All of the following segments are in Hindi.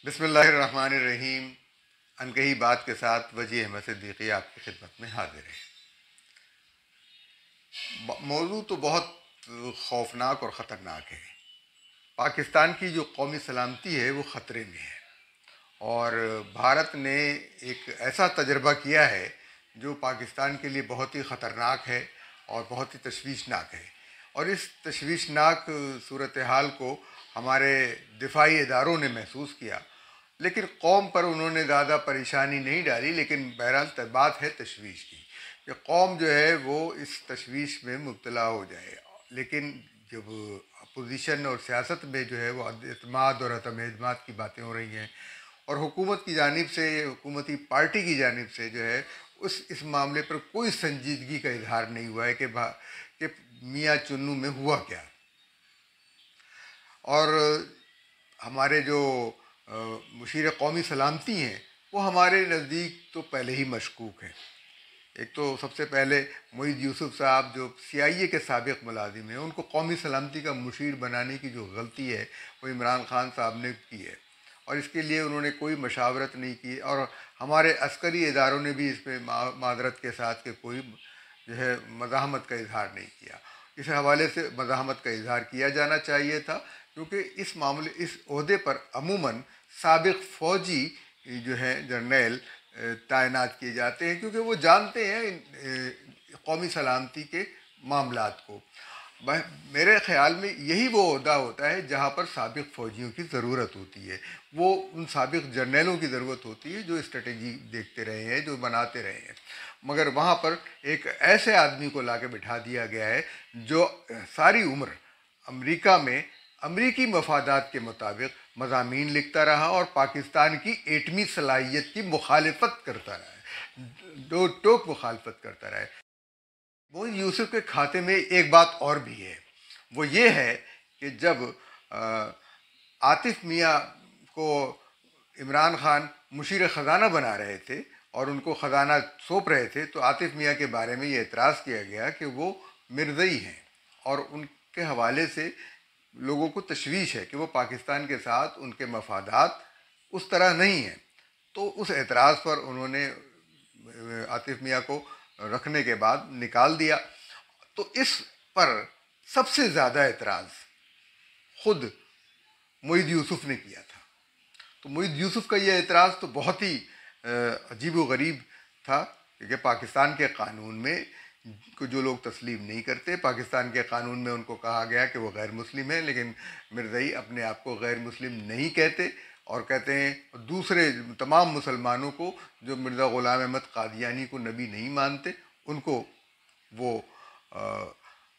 बिस्मिल्लाहिर्रहमानिर्रहीम। अनकही बात के साथ वजी अहमद सिद्दीकी आपकी खिदमत में हाजिर है। मौजू तो बहुत खौफनाक और ख़तरनाक है। पाकिस्तान की जो कौमी सलामती है वो ख़तरे में है और भारत ने एक ऐसा तजर्बा किया है जो पाकिस्तान के लिए बहुत ही ख़तरनाक है और बहुत ही तशवीशनाक है। और इस तशवीशनाक सूरत हाल को हमारे दिफाई इदारों ने महसूस किया, लेकिन कौम पर उन्होंने ज़्यादा परेशानी नहीं डाली। लेकिन बहरहाल बात है तशवीश की कि कौम जो है वो इस तशवीश में मुब्तला हो जाए। लेकिन जब अपोजिशन और सियासत में जो है वो अतमाद और अदम एतमाद की बातें हो रही हैं और हुकूमत की जानिब से, हुकूमती पार्टी की जानिब से जो है इस मामले पर कोई संजीदगी का इजहार नहीं हुआ है कि मियाँ चुन्नू में हुआ क्या। और हमारे जो मुशीर कौमी सलामती हैं वो हमारे नज़दीक तो पहले ही मशकूक हैं। एक तो सबसे पहले मोईद यूसुफ साहब जो CIA के साबिक़ मुलाजिम हैं, उनको कौमी सलामती का मुशीर बनाने की जो गलती है वो इमरान खान साहब ने की है और इसके लिए उन्होंने कोई मशावरत नहीं की। और हमारे अस्करी इदारों ने भी इस पर मादरत के साथ के कोई जो है मज़ाहमत का इजहार नहीं किया। इस हवाले से मज़ाहमत का इजहार किया जाना चाहिए था, क्योंकि इस ओहदे पर अमूमन साबिक़ फ़ौजी जो है जर्नैल तैनात किए जाते हैं, क्योंकि वो जानते हैं कौमी सलामती के मामलात को। मेरे ख़्याल में यही वो ओहदा होता है जहाँ पर साबिक़ फ़ौजियों की ज़रूरत होती है, वो उन साबिक़ जर्नैलों की ज़रूरत होती है जो स्ट्रेटजी देखते रहे हैं, जो बनाते रहे हैं। मगर वहाँ पर एक ऐसे आदमी को ला के बिठा दिया गया है जो सारी उम्र अमेरिका में अमरीकी मफादात के मुताबिक मज़ामीन लिखता रहा और पाकिस्तान की एटमी सलाहियत की मुखालफत करता रहा है, दो टोक मुखालफत करता रहा है। वो यूसुफ के खाते में एक बात और भी है, वो ये है कि जब आतिफ मियाँ को इमरान खान मुशीर ख़जाना बना रहे थे और उनको ख़जाना सौंप रहे थे, तो आतिफ मियाँ के बारे में ये एतराज़ किया गया कि वो मिर्ज़ई हैं और उनके हवाले से लोगों को तशवीश है कि वो पाकिस्तान के साथ उनके मफादात उस तरह नहीं हैं। तो उस एतराज़ पर उन्होंने आतिफ मियाँ को रखने के बाद निकाल दिया। तो इस पर सबसे ज़्यादा एतराज़ ख़ुद मोईद यूसुफ ने किया था। तो मोईद यूसुफ का ये एतराज़ तो बहुत ही अजीब व गरीब था, क्योंकि पाकिस्तान के क़ानून में को जो लोग तस्लीम नहीं करते, पाकिस्तान के क़ानून में उनको कहा गया कि वो गैर मुस्लिम है, लेकिन मिर्ज़ई अपने आप को गैर मुस्लिम नहीं कहते और कहते हैं दूसरे तमाम मुसलमानों को जो मिर्ज़ा ग़ुलाम अहमद क़ादियानी को नबी नहीं मानते उनको वो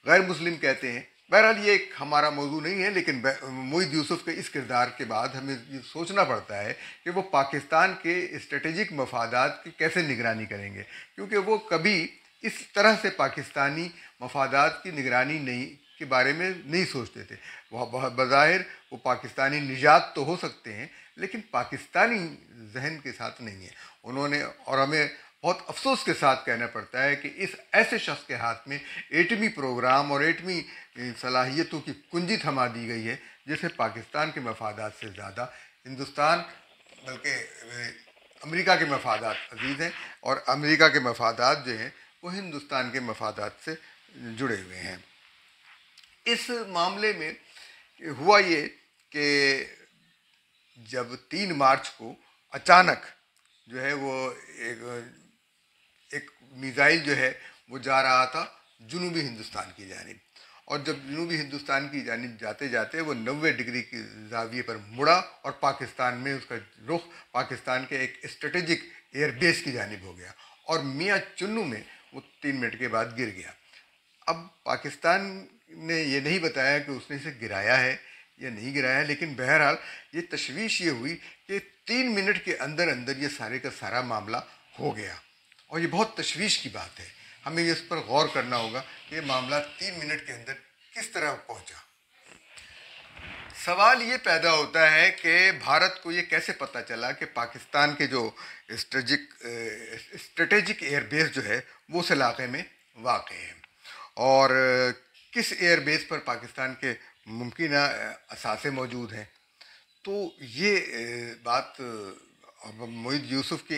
गैर मुस्लिम कहते हैं। बहरहाल ये एक हमारा मौजू नहीं है, लेकिन मोईद यूसुफ के इस किरदार के बाद हमें ये सोचना पड़ता है कि वो पाकिस्तान के स्ट्रेटेजिक मफादात की कैसे निगरानी करेंगे, क्योंकि वो कभी इस तरह से पाकिस्तानी मफादात की निगरानी नहीं के बारे में नहीं सोचते थे। वह बज़ाहिर वो पाकिस्तानी निजात तो हो सकते हैं, लेकिन पाकिस्तानी जहन के साथ नहीं है उन्होंने। और हमें बहुत अफसोस के साथ कहना पड़ता है कि इस ऐसे शख्स के हाथ में एटमी प्रोग्राम और एटमी सलाहियतों की कुंजी थमा दी गई है, जिसे पाकिस्तान के मफादात से ज़्यादा हिंदुस्तान बल्कि अमेरिका के मफादात अजीज़ हैं और अमेरिका के मफादात जो हैं वो हिंदुस्तान के मफादात से जुड़े हुए हैं। इस मामले में हुआ ये कि जब 3 मार्च को अचानक जो है वो एक मिसाइल जो है वो जा रहा था जनूबी हिंदुस्तान की जानिब, और जब जनूबी हिंदुस्तान की जानिब जाते जाते वो 90 डिग्री की जाविये पर मुड़ा और पाकिस्तान में उसका रुख पाकिस्तान के एक स्ट्रेटेजिक एयरबेस की जानिब हो गया और मियाँ चुन्नू में वो 3 मिनट के बाद गिर गया। अब पाकिस्तान ने ये नहीं बताया कि उसने इसे गिराया है या नहीं गिराया है, लेकिन बहरहाल ये तशवीश ये हुई कि 3 मिनट के अंदर अंदर ये सारे का सारा मामला हो गया और ये बहुत तशवीश की बात है। हमें इस पर गौर करना होगा कि ये मामला 3 मिनट के अंदर किस तरह पहुंचा। सवाल ये पैदा होता है कि भारत को ये कैसे पता चला कि पाकिस्तान के जो स्ट्रेटेजिक एयरबेस जो है वो उस इलाके में वाक़ है और किस एयरबेस पर पाकिस्तान के मुमकिन असासे मौजूद हैं। तो ये बात अब मोहित यूसुफ की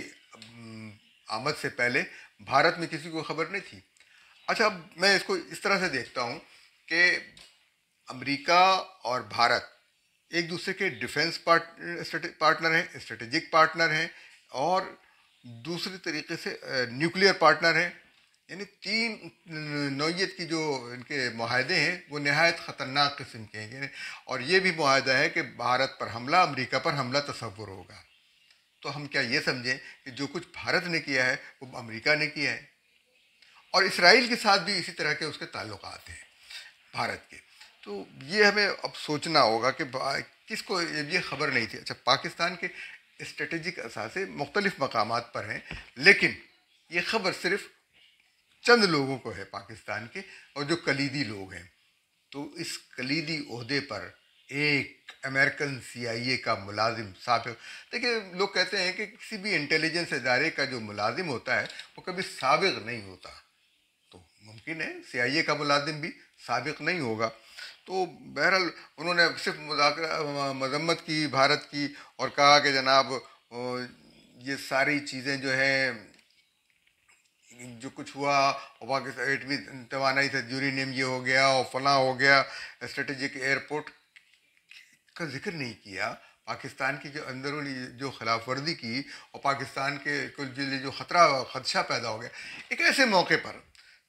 आमद से पहले भारत में किसी को खबर नहीं थी। अच्छा, अब मैं इसको इस तरह से देखता हूँ कि अमेरिका और भारत एक दूसरे के डिफेंस पार्टनर हैं, स्ट्रेटेजिक पार्टनर हैं, और दूसरी तरीके से न्यूक्लियर पार्टनर हैं। यानी तीन नौइयत की जो इनके माहदे हैं वो नहायत ख़तरनाक किस्म के हैं। और ये भी माहदा है कि भारत पर हमला, अमेरिका पर हमला तस्वुर होगा। तो हम क्या ये समझें कि जो कुछ भारत ने किया है वो अमेरिका ने किया है? और इसराइल के साथ भी इसी तरह के उसके ताल्लुकात हैं भारत के। तो ये हमें अब सोचना होगा कि किसको ये खबर नहीं थी। अच्छा, पाकिस्तान के स्ट्रेटेजिक असासे मुख्तलिफ मकामात पर हैं, लेकिन ये खबर सिर्फ चंद लोगों को है पाकिस्तान के, और जो कलीदी लोग हैं। तो इस कलीदी ओहदे पर एक अमेरिकन CIA का मुलाजिम साबिक, देखिए लोग कहते हैं कि किसी भी इंटेलिजेंस इदारे का जो मुलाजिम होता है वो कभी साबिक नहीं होता। तो मुमकिन है CIA का मुलाजिम भी साबिक नहीं होगा। तो बहरहाल उन्होंने सिर्फ मजम्मत की भारत की, और कहा कि जनाब ये सारी चीज़ें जो हैं, जो कुछ हुआ, और पाकिस्तान एटमी तवानाई से यूरेनियम ये हो गया और फला हो गया, स्ट्रेटेजिक एयरपोर्ट का जिक्र नहीं किया। पाकिस्तान की जो अंदरूनी जो खिलाफ वर्जी की और पाकिस्तान के कुछ जो खदशा पैदा हो गया एक ऐसे मौके पर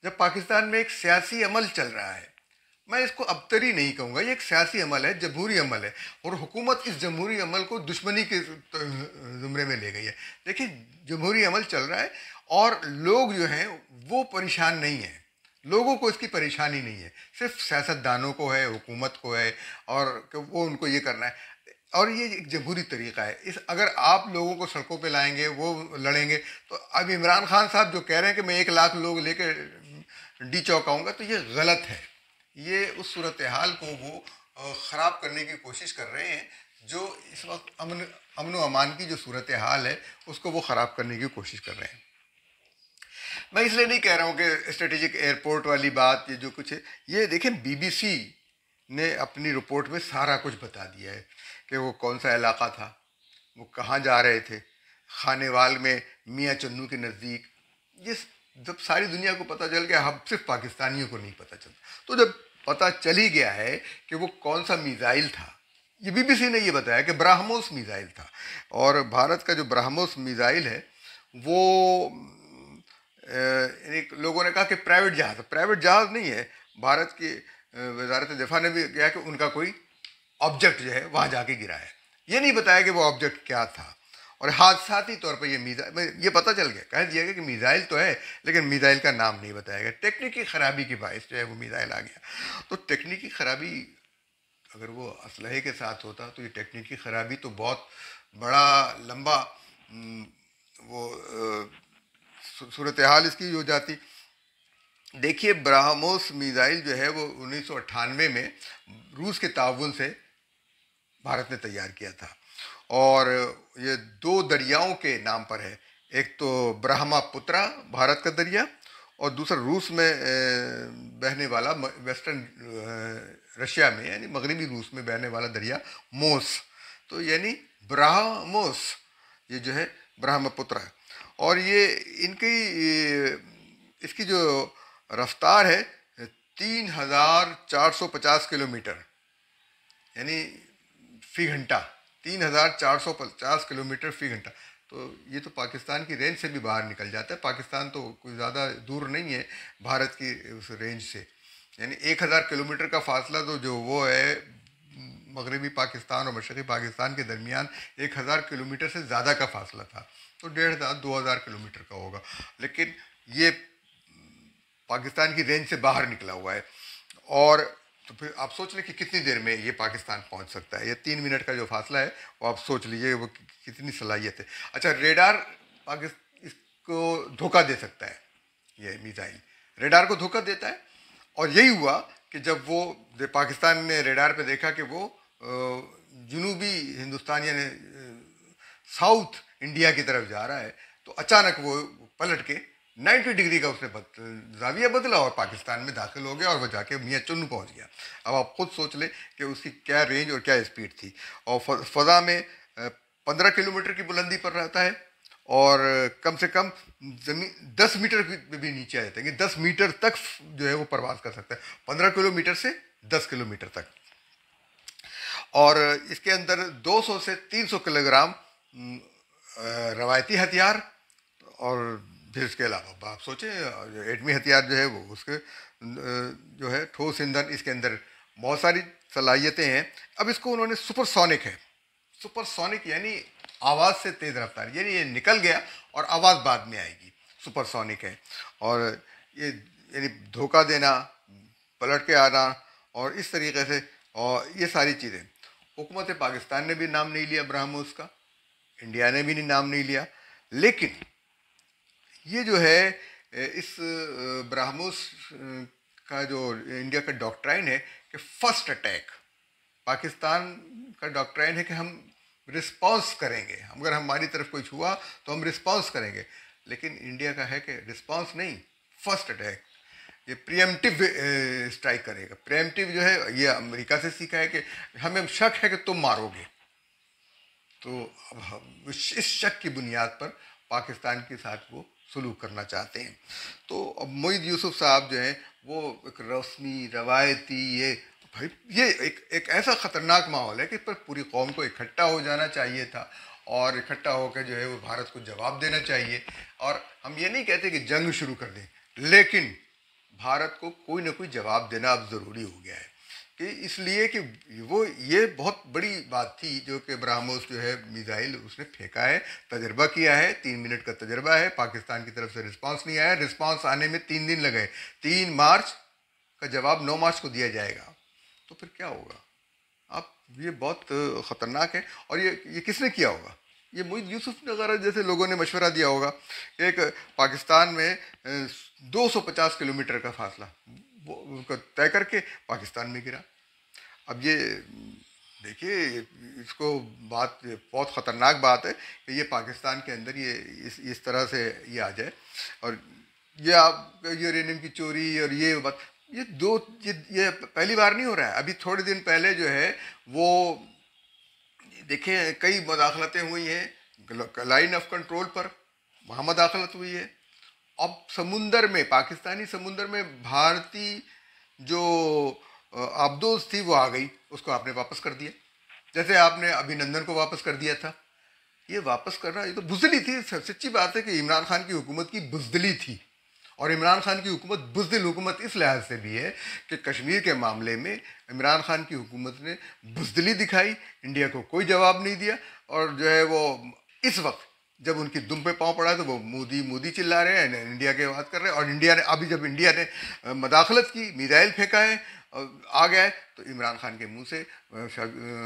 जब पाकिस्तान में एक सियासी अमल चल रहा है। मैं इसको अबतरी नहीं कहूँगा, ये एक सियासी अमल है, जमहूरी अमल है, और हुकूमत इस जमहूरी अमल को दुश्मनी के ज़ुमरे में ले गई है। देखिए, जमहूरी अमल चल रहा है और लोग जो हैं वो परेशान नहीं हैं, लोगों को इसकी परेशानी नहीं है, सिर्फ सियासतदानों को है, हुकूमत को है, और कि वो उनको ये करना है। और ये एक जमहूरी तरीक़ा है। इस अगर आप लोगों को सड़कों पे लाएंगे, वो लड़ेंगे, तो अब इमरान खान साहब जो कह रहे हैं कि मैं 1 लाख लोग लेकर डी चौंकाऊँगा, तो ये गलत है। ये उस सूरत हाल को वो ख़राब करने की कोशिश कर रहे हैं, जो इस वक्त अमन व अमान की जो सूरत हाल है उसको वो ख़राब करने की कोशिश कर रहे हैं। मैं इसलिए नहीं कह रहा हूँ कि स्ट्रेटेजिक एयरपोर्ट वाली बात ये जो कुछ है, ये देखें BBC ने अपनी रिपोर्ट में सारा कुछ बता दिया है कि वो कौन सा इलाका था, वो कहाँ जा रहे थे, खानेवाल में मियाँ चन्नू के नज़दीक। ये जब सारी दुनिया को पता चल गया, अब सिर्फ पाकिस्तानियों को नहीं पता चलता। तो जब पता चल ही गया है कि वो कौन सा मिसाइल था, ये BBC ने ये बताया कि ब्राह्मोस मिसाइल था। और भारत का जो ब्राह्मोस मिसाइल है वो एक लोगों ने कहा कि प्राइवेट जहाज़ नहीं है। भारत की वजारत दिफा ने भी कहा कि उनका कोई ऑब्जेक्ट जो है वहाँ जाके गिरा है। ये नहीं बताया कि वो ऑब्जेक्ट क्या था। और हादसाती तौर पर ये पता चल गया, कह दिया गया कि मिसाइल तो है, लेकिन मिसाइल का नाम नहीं बताया गया। टेक्निकी खराबी की बायस जो है वो मिसाइल आ गया। तो टेक्निकी खराबी अगर वो असलहे के साथ होता तो ये टेक्निकी खराबी तो बहुत बड़ा लंबा वो सूरत हाल इसकी हो जाती। देखिए, ब्राह्मोस मिसाइल जो है वो 1998 में रूस के ताउन से भारत ने तैयार किया था, और ये 2 दरियाओं के नाम पर है। एक तो ब्रह्मपुत्रा भारत का दरिया, और दूसरा रूस में बहने वाला, वेस्टर्न रशिया में यानी मगरबी रूस में बहने वाला दरिया मोस। तो यानी ब्राह्मोस ये जो है ब्रह्मपुत्रा है। और ये इसकी जो रफ्तार है 3450 किलोमीटर यानी फी घंटा, 3450 किलोमीटर फी घंटा। तो ये तो पाकिस्तान की रेंज से भी बाहर निकल जाता है। पाकिस्तान तो कोई ज़्यादा दूर नहीं है भारत की उस रेंज से। यानी 1000 किलोमीटर का फासला तो जो वो है मगरबी पाकिस्तान और मशरक़ी पाकिस्तान के दरमियान 1000 किलोमीटर से ज़्यादा का फासला था, तो 1500-2000 किलोमीटर का होगा। लेकिन ये पाकिस्तान की रेंज से बाहर निकला हुआ है। और तो फिर आप सोच लें कि कितनी देर में ये पाकिस्तान पहुंच सकता है। ये 3 मिनट का जो फासला है वो आप सोच लीजिए वो कितनी सलाहियत है। अच्छा, रेडार इसको धोखा दे सकता है, ये मिसाइल रेडार को धोखा देता है। और यही हुआ कि जब वो पाकिस्तान ने रेडार पे देखा कि वो जनूबी हिंदुस्तान यानी साउथ इंडिया की तरफ जा रहा है, तो अचानक वो पलट के 90 डिग्री का उसने जाविया बदला और पाकिस्तान में दाखिल हो गया और वो जाके मियाँ चुन्नू पहुंच गया। अब आप खुद सोच लें कि उसकी क्या रेंज और क्या स्पीड थी। और फ़ज़ा में 15 किलोमीटर की बुलंदी पर रहता है और कम से कम ज़मीन 10 मीटर भी नीचे आ जाता है कि 10 मीटर तक जो है वो परवाज़ कर सकता है, 15 किलोमीटर से 10 किलोमीटर तक। और इसके अंदर 200 से 300 किलोग्राम रवायती हथियार और फिर इसके अलावा आप सोचें एटमी हथियार जो है वो उसके जो है ठोस ईंधन, इसके अंदर बहुत सारी सलाहियतें हैं। अब इसको उन्होंने सुपरसोनिक है, सुपरसोनिक यानी आवाज़ से तेज़ रफ्तार, यानी ये निकल गया और आवाज़ बाद में आएगी, सुपरसोनिक है। और ये यानी धोखा देना, पलट के आना और इस तरीके से, और ये सारी चीज़ें हुकूमत पाकिस्तान ने भी नाम नहीं लिया ब्रह्मोस का, इंडिया ने भी नाम नहीं लिया। लेकिन ये जो है इस ब्रह्मोस का जो इंडिया का डॉक्ट्राइन है कि फर्स्ट अटैक, पाकिस्तान का डॉक्ट्राइन है कि हम रिस्पॉन्स करेंगे, अगर हमारी तरफ कुछ हुआ तो हम रिस्पॉन्स करेंगे। लेकिन इंडिया का है कि रिस्पॉन्स नहीं, फर्स्ट अटैक, ये प्रिएम्प्टिव स्ट्राइक करेगा। प्रिएम्प्टिव जो है ये अमेरिका से सीखा है कि हमें शक है कि तुम मारोगे, तो अब हम इस शक की बुनियाद पर पाकिस्तान के साथ वो सलूक करना चाहते हैं। तो अब मोईद यूसुफ साहब जो हैं वो एक रस्मी रवायती, ये भाई ये एक ऐसा ख़तरनाक माहौल है कि पर पूरी कौम को इकट्ठा हो जाना चाहिए था और इकट्ठा होकर जो है वो भारत को जवाब देना चाहिए। और हम ये नहीं कहते कि जंग शुरू कर दें, लेकिन भारत को कोई ना कोई जवाब देना अब ज़रूरी हो गया है कि इसलिए कि वो ये बहुत बड़ी बात थी जो कि ब्रह्मोस जो है मिसाइल उसने फेंका है, तजर्बा किया है, 3 मिनट का तजर्बा है, पाकिस्तान की तरफ से रिस्पांस नहीं आया, रिस्पांस आने में 3 दिन लगे, 3 मार्च का जवाब 9 मार्च को दिया जाएगा, तो फिर क्या होगा। अब ये बहुत ख़तरनाक है। और ये किसने किया होगा, ये मोईद यूसुफ वगैरह जैसे लोगों ने मशवरा दिया होगा। एक पाकिस्तान में 250 किलोमीटर का फासला वो तय करके पाकिस्तान में गिरा। अब ये देखिए इसको बात बहुत ख़तरनाक बात है कि ये पाकिस्तान के अंदर ये इस तरह से ये आ जाए। और ये आप यूरेनियम की चोरी और ये बात, ये पहली बार नहीं हो रहा है। अभी थोड़े दिन पहले जो है वो देखिए कई मुदाखलतें हुई हैं लाइन ऑफ कंट्रोल पर, वहाँ मुदाखलत हुई है। अब समुंदर में, पाकिस्तानी समुंदर में भारतीय जो आबदोज थी वो आ गई, उसको आपने वापस कर दिया, जैसे आपने अभिनंदन को वापस कर दिया था। ये वापस करना ये तो बुज़दिली थी। सच्ची बात है कि इमरान खान की हुकूमत की बुज़दिली थी। और इमरान खान की हुकूमत बुज़दिल हुकूमत इस लिहाज से भी है कि कश्मीर के मामले में इमरान खान की हुकूमत ने बुज़दिली दिखाई, इंडिया को कोई जवाब नहीं दिया। और जो है वो इस वक्त जब उनकी दुम पे पाँव पड़ा तो वो मोदी मोदी चिल्ला रहे हैं, इंडिया की बात कर रहे हैं। और इंडिया ने अभी जब इंडिया ने मदाखलत की, मिसाइल फेंका है, आ गया है, तो इमरान खान के मुंह से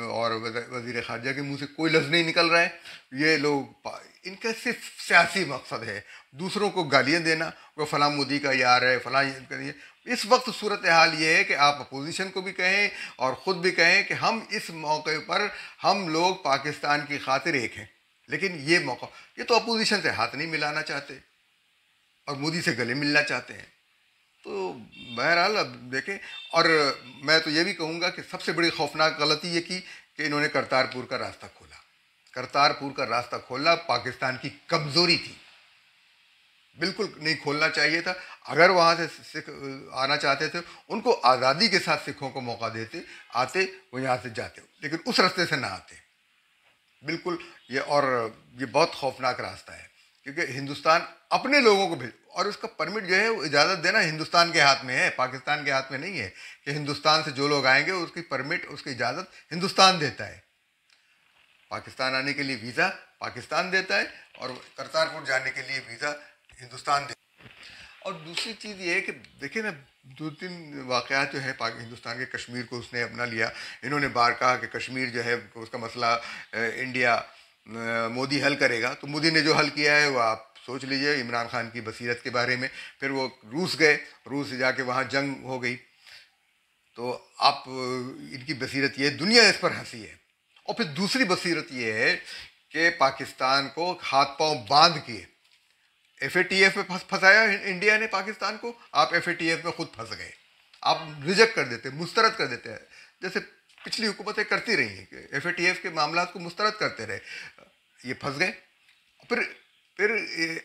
और वज़ीर ख़ारजा के मुंह से कोई लफ्ज़ नहीं निकल रहा है। ये लोग, इनका सिर्फ सियासी मकसद है, दूसरों को गालियाँ देना, वो फ़लाँ मोदी का यार है, फ़लाँ ये। इस वक्त सूरत हाल ये है कि आप अपोजिशन को भी कहें और ख़ुद भी कहें कि हम इस मौके पर हम लोग पाकिस्तान की खातिर एक हैं। लेकिन ये मौका, ये तो अपोजिशन से हाथ नहीं मिलाना चाहते और मोदी से गले मिलना चाहते हैं। तो बहरहाल अब देखें। और मैं तो ये भी कहूँगा कि सबसे बड़ी खौफनाक गलती ये की कि इन्होंने करतारपुर का रास्ता खोला। करतारपुर का रास्ता खोलना पाकिस्तान की कमज़ोरी थी, बिल्कुल नहीं खोलना चाहिए था। अगर वहाँ से सिख आना चाहते थे, उनको आज़ादी के साथ सिखों को मौका देते, आते वो यहाँ से जाते, लेकिन उस रास्ते से ना आते बिल्कुल। ये और ये बहुत खौफनाक रास्ता है क्योंकि हिंदुस्तान अपने लोगों को भेज, और उसका परमिट जो है वो इजाज़त देना हिंदुस्तान के हाथ में है, पाकिस्तान के हाथ में नहीं है कि हिंदुस्तान से जो लोग आएंगे उसकी परमिट, उसकी इजाज़त हिंदुस्तान देता है। पाकिस्तान आने के लिए वीज़ा पाकिस्तान देता है और करतारपुर जाने के लिए वीज़ा हिंदुस्तान देता है। और दूसरी चीज़ ये है कि देखिए ना, 2-3 वाक़यात जो है हिंदुस्तान के, कश्मीर को उसने अपना लिया। इन्होंने बार कहा कि कश्मीर जो है उसका मसला इंडिया मोदी हल करेगा, तो मोदी ने जो हल किया है वो आप सोच लीजिए इमरान खान की बसीरत के बारे में। फिर वो रूस गए, रूस से जाके वहाँ जंग हो गई, तो आप इनकी बसीरत ये, दुनिया इस पर हंसी है। और फिर दूसरी बसीरत ये है कि पाकिस्तान को हाथ पांव बांध के FATF में फंसाया इंडिया ने पाकिस्तान को, आप FATF में खुद फंस गए। आप रिजेक्ट कर देते, मुस्तरद कर देते हैं, जैसे पिछली हुकूमतें करती रही हैं कि FATF के मामला को मुस्तरद करते रहे, ये फंस गए। फिर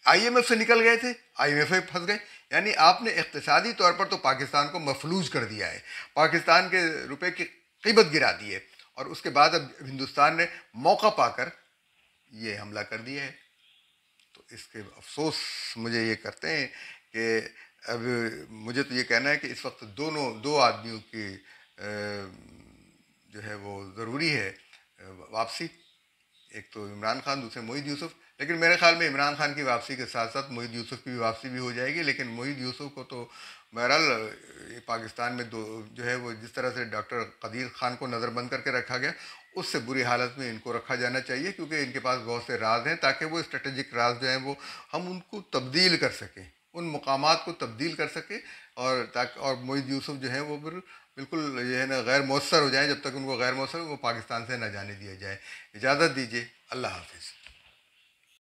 IMF से निकल गए थे, IMF में फंस गए। यानी आपने इक़्तिसादी तौर पर तो पाकिस्तान को मफलूज कर दिया है, पाकिस्तान के रुपए की कीमत गिरा दी है, और उसके बाद अब हिंदुस्तान ने मौका पाकर ये हमला कर दिया है। तो इसके अफसोस मुझे ये करते हैं कि अब मुझे तो ये कहना है कि इस वक्त दो आदमियों की जो है वो ज़रूरी है वापसी। एक तो इमरान खान, दूसरे मोहित यूसुफ। लेकिन मेरे ख्याल में इमरान खान की वापसी के साथ साथ मोहित यूसुफ की भी वापसी भी हो जाएगी। लेकिन मोहित यूसुफ को तो बहरहाल पाकिस्तान में जो है वो जिस तरह से डॉक्टर कदीर खान को नज़रबंद करके रखा गया, उससे बुरी हालत में इनको रखा जाना चाहिए, क्योंकि इनके पास बहुत से राज हैं, ताकि वो स्ट्रेटेजिक राज जो हैं वो हम उनको तब्दील कर सकें, उन मकामात को तब्दील कर सकें, और मोहित यूसुफ जो है वो बिल्कुल ये है ना गैर मौसर हो जाए। जब तक उनको गैर मौसर वो पाकिस्तान से न जाने दिया जाए। इजाज़त दीजिए, अल्लाह हाफिज़।